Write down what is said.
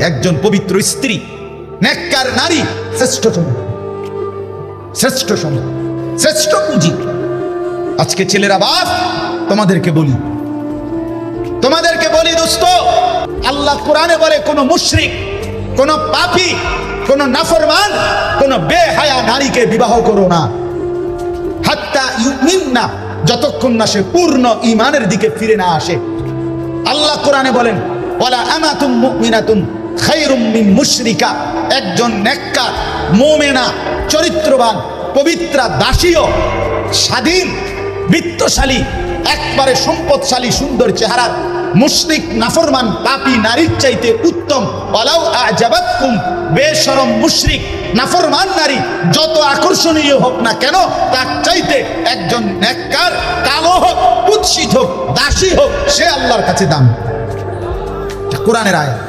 একজন পবিত্র স্ত্রী, নেককার নারী শ্রেষ্ঠ সম্পদ, শ্রেষ্ঠ সম্পদ, শ্রেষ্ঠ পুঁজি। আজকে ছেলেরা বাপ, তোমাদেরকে বলি দোস্ত, আল্লাহ কোরআনে বলে কোন মুশরিক, কোন পাপী, কোন নাফরমান, কোন বেহায়া নারীকে বিবাহ করো না, হাত্তা ইউমিননা, যতক্ষণ না সে পূর্ণ ঈমানের দিকে ফিরে না আসে। আল্লাহ কোরআনে বলেন ওয়ালা আমাতুম মুমিনাতুন খায়রুম মিন মুশরিকা, একজন নেককার মুমিনা চরিত্রবান পবিত্রা দাসীও স্বাধীন বিত্তশালী একবারে সম্পদশালী সুন্দর চেহারার মুশরিক নাফরমান পাপী নারীর চাইতে উত্তম। ওয়ালাউ আজাবাতকুম, বেশরম মুশরিক নাফরমান নারী যত আকর্ষণীয় হোক না কেন, তার চাইতে একজন নেককার কালো হোক, কুৎসিত হোক, দাসী হোক, সে আল্লাহর কাছে দাম। কোরআনের আয়াত।